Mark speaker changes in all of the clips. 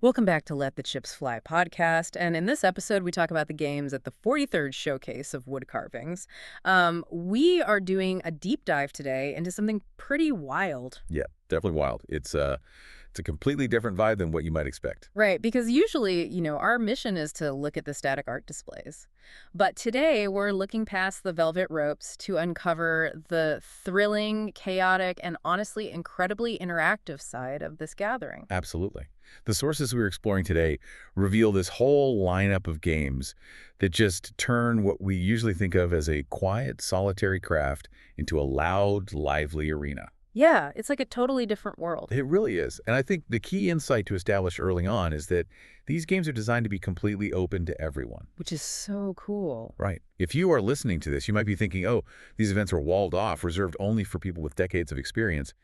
Speaker 1: Welcome back to Let the Chips Fly podcast. And in this episode, we talk about the games at the 43rd Showcase of Wood Carvings. We are doing a deep dive today into something pretty wild.
Speaker 2: Yeah, definitely wild. It's a completely different vibe than what you might expect.
Speaker 1: Right, because usually, our mission is to look at the static art displays. But today, we're looking past the velvet ropes to uncover the thrilling, chaotic, and honestly incredibly interactive side of this gathering.
Speaker 2: Absolutely. The sources we're exploring today reveal this whole lineup of games that just turn what we usually think of as a quiet, solitary craft into a loud, lively arena.
Speaker 1: Yeah, it's like a totally different world.
Speaker 2: It really is. And I think the key insight to establish early on is that these games are designed to be completely open to everyone.
Speaker 1: Which is so cool.
Speaker 2: Right. If you are listening to this, you might be thinking, oh, these events are walled off, reserved only for people with decades of experience.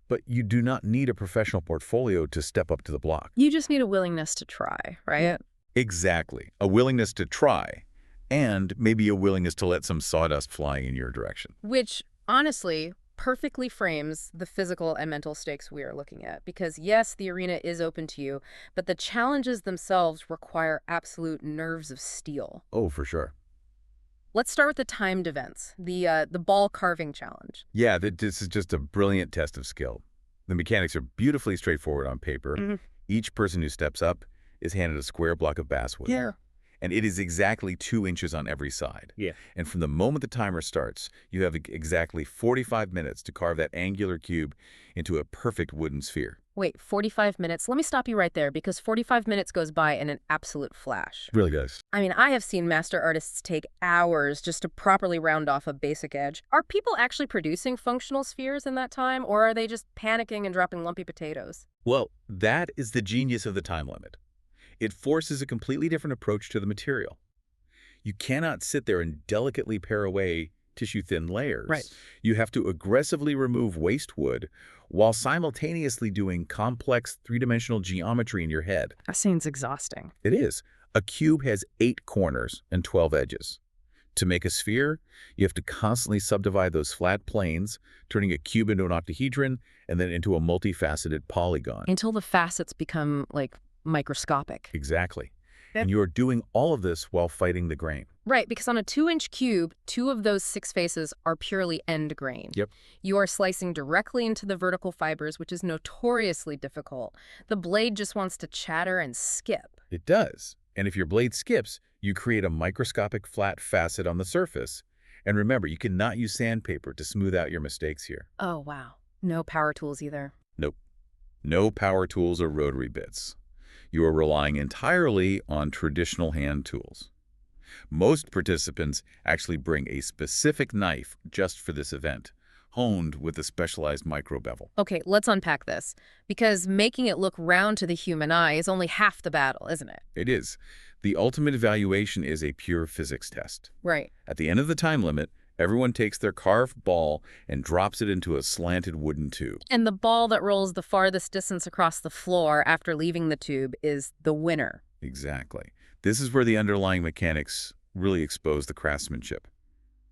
Speaker 2: But you do not need a professional portfolio to step up to the block.
Speaker 1: You just need a willingness to try, right?
Speaker 2: Exactly. A willingness to try, and maybe a willingness to let some sawdust fly in your direction.
Speaker 1: Which, honestly, perfectly frames the physical and mental stakes we are looking at. Because yes, the arena is open to you, but the challenges themselves require absolute nerves of steel.
Speaker 2: Oh, for sure.
Speaker 1: Let's start with the timed events, the ball carving challenge.
Speaker 2: Yeah, this is just a brilliant test of skill. The mechanics are beautifully straightforward on paper. Each person who steps up is handed a square block of basswood.
Speaker 1: Yeah.
Speaker 2: And it is exactly 2 inches on every side.
Speaker 1: Yeah.
Speaker 2: And from the moment the timer starts, you have exactly 45 minutes to carve that angular cube into a perfect wooden sphere.
Speaker 1: Wait, 45 minutes? Let me stop you right there, because 45 minutes goes by in an absolute flash.
Speaker 2: Really, guys?
Speaker 1: I mean, I have seen master artists take hours just to properly round off a basic edge. Are people actually producing functional spheres in that time, or are they just panicking and dropping lumpy potatoes?
Speaker 2: Well, that is the genius of the time limit. It forces a completely different approach to the material. You cannot sit there and delicately pare away tissue-thin layers.
Speaker 1: Right.
Speaker 2: You have to aggressively remove waste wood while simultaneously doing complex three-dimensional geometry in your head.
Speaker 1: That seems exhausting.
Speaker 2: It is. A cube has 8 corners and 12 edges. To make a sphere, you have to constantly subdivide those flat planes, turning a cube into an octahedron and then into a multifaceted polygon.
Speaker 1: Until the facets become, like, microscopic.
Speaker 2: Exactly. And you are doing all of this while fighting the grain.
Speaker 1: Right, because on a 2-inch cube, 2 of those 6 faces are purely end grain.
Speaker 2: Yep.
Speaker 1: You are slicing directly into the vertical fibers, which is notoriously difficult. The blade just wants to chatter and skip.
Speaker 2: It does. And if your blade skips, you create a microscopic flat facet on the surface. And remember, you cannot use sandpaper to smooth out your mistakes here.
Speaker 1: Oh, wow. No power tools either.
Speaker 2: Nope. No power tools or rotary bits. You are relying entirely on traditional hand tools. Most participants actually bring a specific knife just for this event, honed with a specialized micro bevel.
Speaker 1: Okay, let's unpack this, because making it look round to the human eye is only half the battle, isn't it?
Speaker 2: It is. The ultimate evaluation is a pure physics test.
Speaker 1: Right.
Speaker 2: At the end of the time limit, everyone takes their carved ball and drops it into a slanted wooden tube.
Speaker 1: And the ball that rolls the farthest distance across the floor after leaving the tube is the winner.
Speaker 2: Exactly. This is where the underlying mechanics really expose the craftsmanship.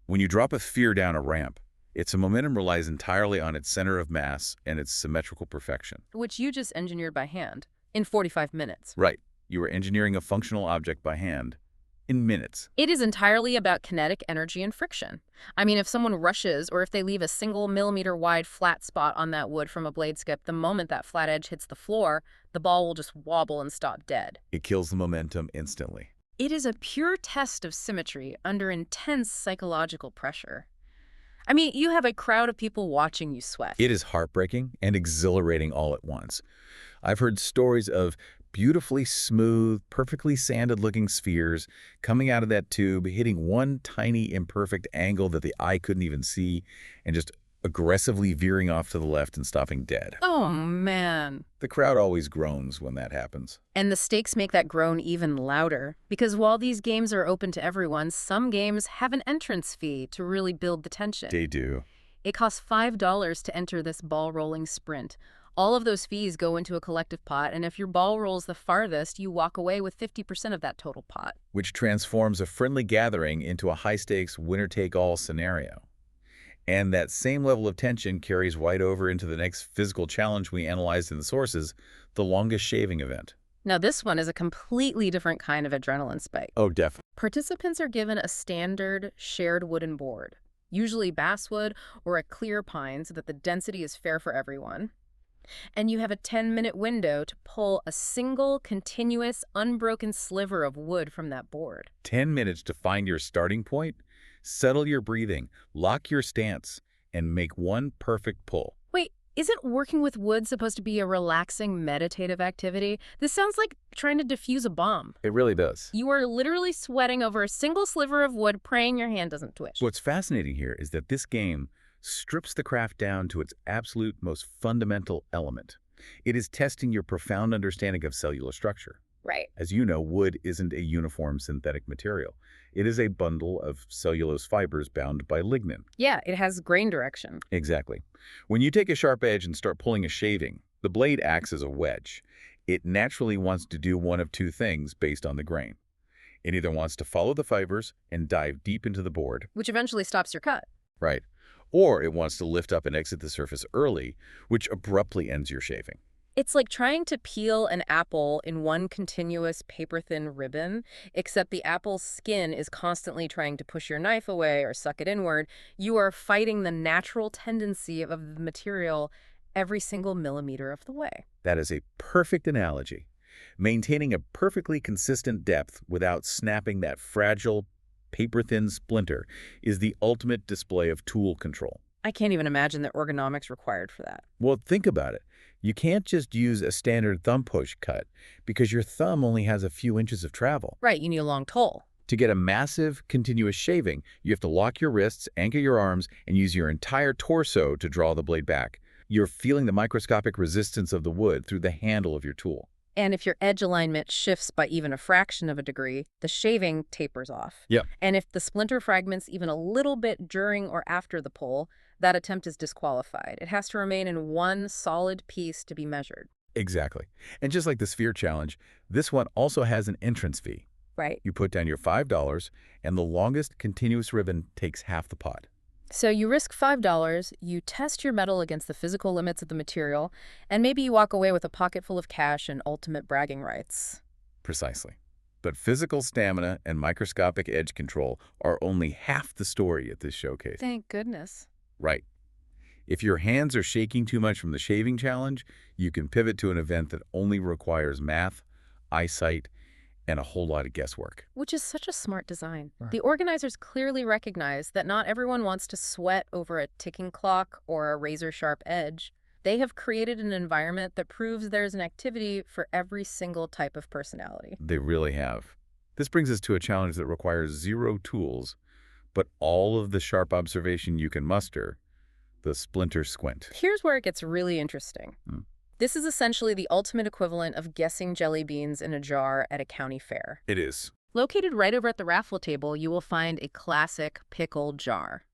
Speaker 2: When you drop a sphere down a ramp, its momentum relies entirely on its center of mass and its symmetrical perfection.
Speaker 1: Which you just engineered by hand in 45 minutes.
Speaker 2: Right. You are engineering a functional object by hand in minutes.
Speaker 1: It is entirely about kinetic energy and friction. I mean, if someone rushes or if they leave a single millimeter wide flat spot on that wood from a blade skip, the moment that flat edge hits the floor, the ball will just wobble and stop dead.
Speaker 2: It kills the momentum instantly.
Speaker 1: It is a pure test of symmetry under intense psychological pressure. I mean, you have a crowd of people watching you sweat.
Speaker 2: It is heartbreaking and exhilarating all at once. I've heard stories of beautifully smooth, perfectly sanded-looking spheres coming out of that tube, hitting one tiny imperfect angle that the eye couldn't even see, and just aggressively veering off to the left and stopping dead.
Speaker 1: Oh, man.
Speaker 2: The crowd always groans when that happens.
Speaker 1: And the stakes make that groan even louder, because while these games are open to everyone, some games have an entrance fee to really build the tension.
Speaker 2: They do.
Speaker 1: It costs $5 to enter this ball rolling sprint. All of those fees go into a collective pot, and if your ball rolls the farthest, you walk away with 50% of that total pot.
Speaker 2: Which transforms a friendly gathering into a high-stakes winner-take-all scenario. And that same level of tension carries right over into the next physical challenge we analyzed in the sources, the longest shaving event.
Speaker 1: Now, this one is a completely different kind of adrenaline spike.
Speaker 2: Oh, definitely.
Speaker 1: Participants are given a standard shared wooden board, usually basswood or a clear pine so that the density is fair for everyone. And you have a 10-minute window to pull a single, continuous, unbroken sliver of wood from that board.
Speaker 2: 10 minutes to find your starting point, settle your breathing, lock your stance, and make one perfect pull.
Speaker 1: Wait, isn't working with wood supposed to be a relaxing, meditative activity? This sounds like trying to defuse a bomb.
Speaker 2: It really does.
Speaker 1: You are literally sweating over a single sliver of wood, praying your hand doesn't twitch.
Speaker 2: What's fascinating here is that this game strips the craft down to its absolute most fundamental element. It is testing your profound understanding of cellular structure.
Speaker 1: Right.
Speaker 2: As you know, wood isn't a uniform synthetic material. It is a bundle of cellulose fibers bound by lignin.
Speaker 1: Yeah, it has grain direction.
Speaker 2: Exactly. When you take a sharp edge and start pulling a shaving, the blade acts as a wedge. It naturally wants to do one of two things based on the grain. It either wants to follow the fibers and dive deep into the board,
Speaker 1: Which eventually stops your cut.
Speaker 2: right? Or it wants to lift up and exit the surface early, which abruptly ends your shaving.
Speaker 1: It's like trying to peel an apple in one continuous paper-thin ribbon, except the apple's skin is constantly trying to push your knife away or suck it inward. You are fighting the natural tendency of the material every single millimeter of the way.
Speaker 2: That is a perfect analogy. Maintaining a perfectly consistent depth without snapping that fragile, paper-thin splinter is the ultimate display of tool control.
Speaker 1: I can't even imagine the ergonomics required for that.
Speaker 2: Well, think about it. You can't just use a standard thumb push cut because your thumb only has a few inches of travel.
Speaker 1: Right, you need a long toll.
Speaker 2: To get a massive, continuous shaving, you have to lock your wrists, anchor your arms, and use your entire torso to draw the blade back. You're feeling the microscopic resistance of the wood through the handle of your tool.
Speaker 1: And if your edge alignment shifts by even a fraction of a degree, the shaving tapers off.
Speaker 2: Yep.
Speaker 1: And if the splinter fragments even a little bit during or after the pull, that attempt is disqualified. It has to remain in one solid piece to be measured.
Speaker 2: Exactly. And just like the sphere challenge, this one also has an entrance fee.
Speaker 1: Right.
Speaker 2: You put down your $5, and the longest continuous ribbon takes half the pot.
Speaker 1: So you risk $5, you test your metal against the physical limits of the material, and maybe you walk away with a pocket full of cash and ultimate bragging rights.
Speaker 2: Precisely. But physical stamina and microscopic edge control are only half the story at this showcase.
Speaker 1: Thank goodness.
Speaker 2: Right. If your hands are shaking too much from the shaving challenge, you can pivot to an event that only requires math, eyesight, and a whole lot of guesswork.
Speaker 1: Which is such a smart design.
Speaker 2: Right.
Speaker 1: The organizers clearly recognize that not everyone wants to sweat over a ticking clock or a razor-sharp edge. They have created an environment that proves there's an activity for every single type of personality.
Speaker 2: They really have. This brings us to a challenge that requires zero tools, but all of the sharp observation you can muster, the Splinter Squint.
Speaker 1: Here's where it gets really interesting. This is essentially the ultimate equivalent of guessing jelly beans in a jar at a county fair.
Speaker 2: It is.
Speaker 1: Located right over at the raffle table, you will find a classic pickle jar.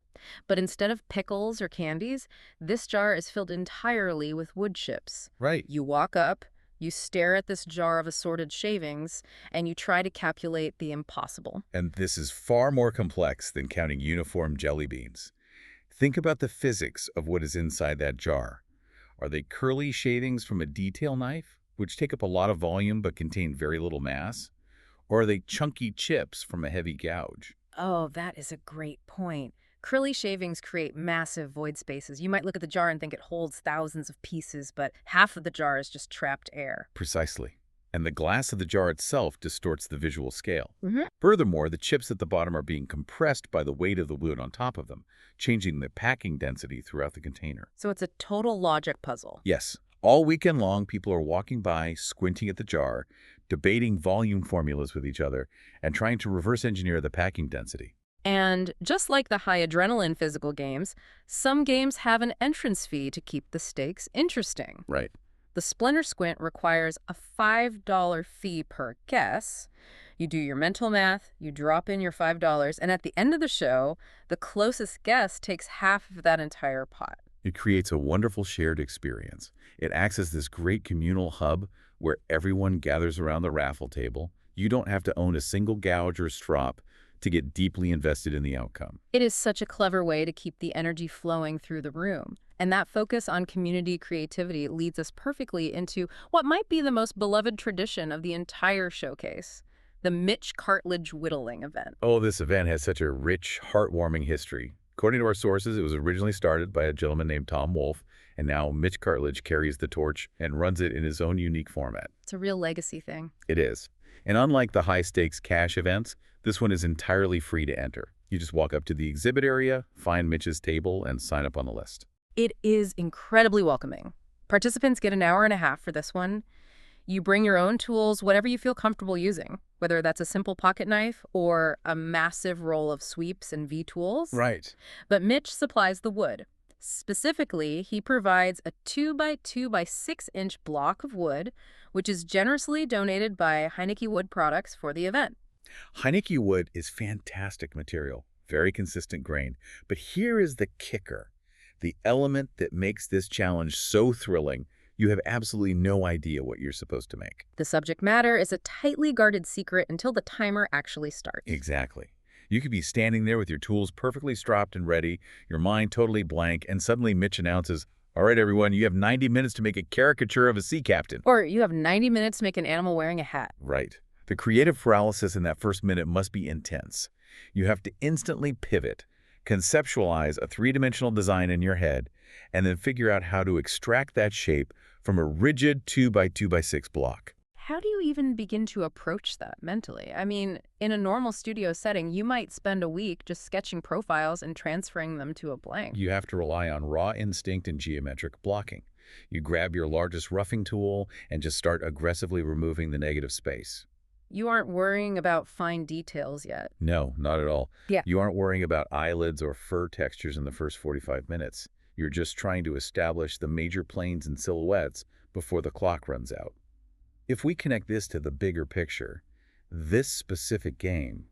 Speaker 1: But instead of pickles or candies, this jar is filled entirely with wood chips.
Speaker 2: Right.
Speaker 1: You walk up, you stare at this jar of assorted shavings, and you try to calculate the impossible.
Speaker 2: And this is far more complex than counting uniform jelly beans. Think about the physics of what is inside that jar. Are they curly shavings from a detail knife, which take up a lot of volume but contain very little mass? Or are they chunky chips from a heavy gouge?
Speaker 1: Oh, that is a great point. Curly shavings create massive void spaces. You might look at the jar and think it holds thousands of pieces, but half of the jar is just trapped air.
Speaker 2: Precisely. And the glass of the jar itself distorts the visual scale.
Speaker 1: Mm-hmm.
Speaker 2: Furthermore, the chips at the bottom are being compressed by the weight of the wood on top of them, changing the packing density throughout the container.
Speaker 1: So it's a total logic puzzle.
Speaker 2: Yes, all weekend long, people are walking by, squinting at the jar, debating volume formulas with each other, and trying to reverse engineer the packing density.
Speaker 1: And just like the high adrenaline physical games, some games have an entrance fee to keep the stakes interesting.
Speaker 2: Right.
Speaker 1: The Splinter Squint requires a $5 fee per guess. You do your mental math, you drop in your $5, and at the end of the show, the closest guess takes half of that entire pot.
Speaker 2: It creates a wonderful shared experience. It acts as this great communal hub where everyone gathers around the raffle table. You don't have to own a single gouge or strop to get deeply invested in the outcome.
Speaker 1: It is such a clever way to keep the energy flowing through the room. And that focus on community creativity leads us perfectly into what might be the most beloved tradition of the entire showcase, the Mitch Cartledge Whittling Event.
Speaker 2: Oh, this event has such a rich, heartwarming history. According to our sources, it was originally started by a gentleman named Tom Wolfe, and now Mitch Cartledge carries the torch and runs it in his own unique format.
Speaker 1: It's a real legacy thing.
Speaker 2: It is. And unlike the high-stakes cash events, this one is entirely free to enter. You just walk up to the exhibit area, find Mitch's table, and sign up on the list.
Speaker 1: It is incredibly welcoming. Participants get an hour and a half for this one. You bring your own tools, whatever you feel comfortable using, whether that's a simple pocket knife or a massive roll of sweeps and V-tools.
Speaker 2: Right.
Speaker 1: But Mitch supplies the wood. Specifically, he provides a 2x2 by 6-inch block of wood, which is generously donated by Heineke Wood Products for the event.
Speaker 2: Heineke wood is fantastic material, very consistent grain. But here is the kicker. The element that makes this challenge so thrilling, you have absolutely no idea what you're supposed to make.
Speaker 1: The subject matter is a tightly guarded secret until the timer actually starts.
Speaker 2: Exactly. You could be standing there with your tools perfectly stropped and ready, your mind totally blank, and suddenly Mitch announces, "All right, everyone, you have 90 minutes to make a caricature of a sea captain."
Speaker 1: Or you have 90 minutes to make an animal wearing a hat.
Speaker 2: Right. The creative paralysis in that first minute must be intense. You have to instantly pivot, conceptualize a three-dimensional design in your head, and then figure out how to extract that shape from a rigid 2x2 by 6 block.
Speaker 1: How do you even begin to approach that mentally? I mean, in a normal studio setting, you might spend a week just sketching profiles and transferring them to a blank.
Speaker 2: You have to rely on raw instinct and geometric blocking. You grab your largest roughing tool and just start aggressively removing the negative space.
Speaker 1: You aren't worrying about fine details yet.
Speaker 2: No, not at all.
Speaker 1: Yeah.
Speaker 2: You aren't worrying about eyelids or fur textures in the first 45 minutes. You're just trying to establish the major planes and silhouettes before the clock runs out. If we connect this to the bigger picture, this specific game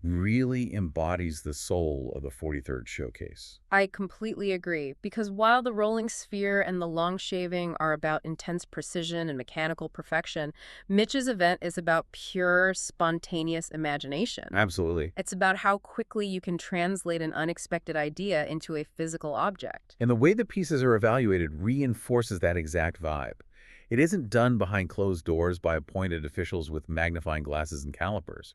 Speaker 2: really embodies the soul of the 43rd Showcase.
Speaker 1: I completely agree, because while the rolling sphere and the long shaving are about intense precision and mechanical perfection, Mitch's event is about pure, spontaneous imagination.
Speaker 2: Absolutely.
Speaker 1: It's about how quickly you can translate an unexpected idea into a physical object.
Speaker 2: And the way the pieces are evaluated reinforces that exact vibe. It isn't done behind closed doors by appointed officials with magnifying glasses and calipers.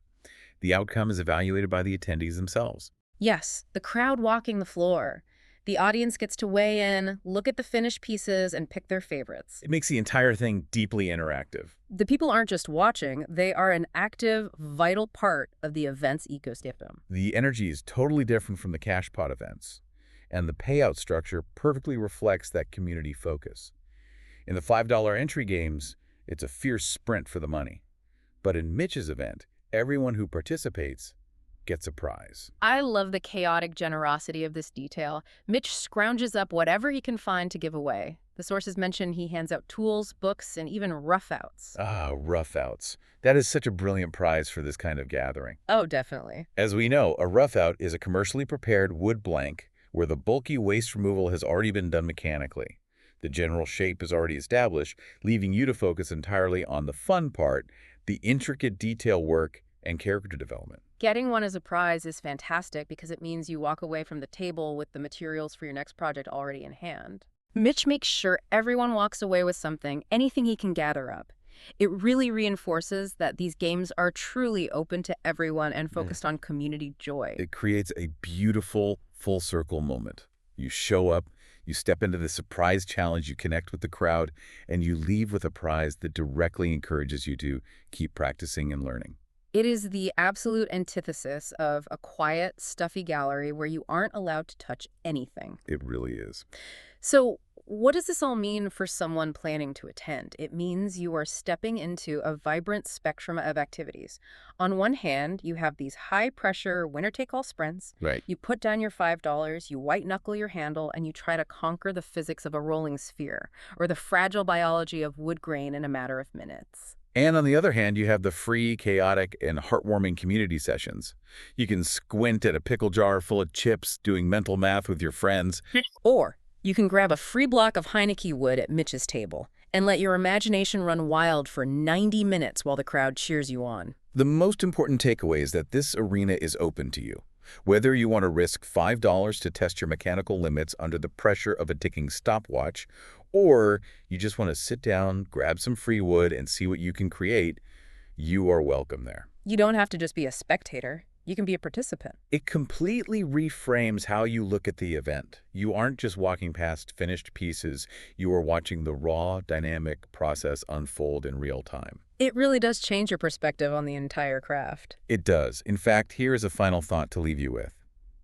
Speaker 2: The outcome is evaluated by the attendees themselves.
Speaker 1: Yes, the crowd walking the floor. The audience gets to weigh in, look at the finished pieces, and pick their favorites.
Speaker 2: It makes the entire thing deeply interactive.
Speaker 1: The people aren't just watching, they are an active, vital part of the event's ecosystem.
Speaker 2: The energy is totally different from the cash pot events, and the payout structure perfectly reflects that community focus. In the $5 entry games, it's a fierce sprint for the money. But in Mitch's event, everyone who participates gets a prize.
Speaker 1: I love the chaotic generosity of this detail. Mitch scrounges up whatever he can find to give away. The sources mention he hands out tools, books, and even roughouts.
Speaker 2: Ah, roughouts. That is such a brilliant prize for this kind of gathering.
Speaker 1: Oh, definitely.
Speaker 2: As we know, a roughout is a commercially prepared wood blank where the bulky waste removal has already been done mechanically. The general shape is already established, leaving you to focus entirely on the fun part, the intricate detail work and character development.
Speaker 1: Getting one as a prize is fantastic because it means you walk away from the table with the materials for your next project already in hand. Mitch makes sure everyone walks away with something, anything he can gather up. It really reinforces that these games are truly open to everyone and focused on community joy.
Speaker 2: It creates a beautiful full circle moment. You show up, you step into the surprise challenge, you connect with the crowd, and you leave with a prize that directly encourages you to keep practicing and learning.
Speaker 1: It is the absolute antithesis of a quiet, stuffy gallery where you aren't allowed to touch anything.
Speaker 2: It really is.
Speaker 1: So, what does this all mean for someone planning to attend? It means you are stepping into a vibrant spectrum of activities. On one hand, you have these high-pressure, winner-take-all sprints.
Speaker 2: Right.
Speaker 1: You put down your $5, you white-knuckle your handle, and you try to conquer the physics of a rolling sphere, or the fragile biology of wood grain in a matter of minutes.
Speaker 2: And on the other hand, you have the free, chaotic, and heartwarming community sessions. You can squint at a pickle jar full of chips doing mental math with your friends.
Speaker 1: Or you can grab a free block of Heineke wood at Mitch's table and let your imagination run wild for 90 minutes while the crowd cheers you on.
Speaker 2: The most important takeaway is that this arena is open to you. Whether you want to risk $5 to test your mechanical limits under the pressure of a ticking stopwatch, or you just want to sit down, grab some free wood, and see what you can create, you are welcome there.
Speaker 1: You don't have to just be a spectator. You can be a participant.
Speaker 2: It completely reframes how you look at the event. You aren't just walking past finished pieces, you are watching the raw, dynamic process unfold in real time.
Speaker 1: It really does change your perspective on the entire craft.
Speaker 2: It does. In fact, here is a final thought to leave you with.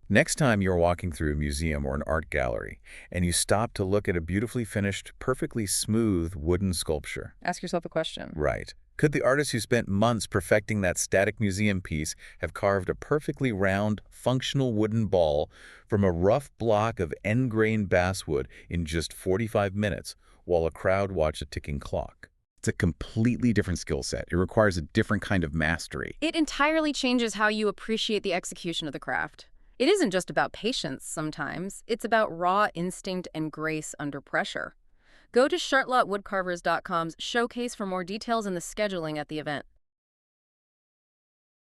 Speaker 2: Next time you're walking through a museum or an art gallery, and you stop to look at a beautifully finished, perfectly smooth wooden sculpture.
Speaker 1: Ask yourself a question.
Speaker 2: Right. Could the artist who spent months perfecting that static museum piece have carved a perfectly round, functional wooden ball from a rough block of end-grain basswood in just 45 minutes while a crowd watched a ticking clock? It's a completely different skill set. It requires a different kind of mastery.
Speaker 1: It entirely changes how you appreciate the execution of the craft. It isn't just about patience sometimes. It's about raw instinct and grace under pressure. Go to charlottewoodcarvers.com's showcase for more details and the scheduling at the event.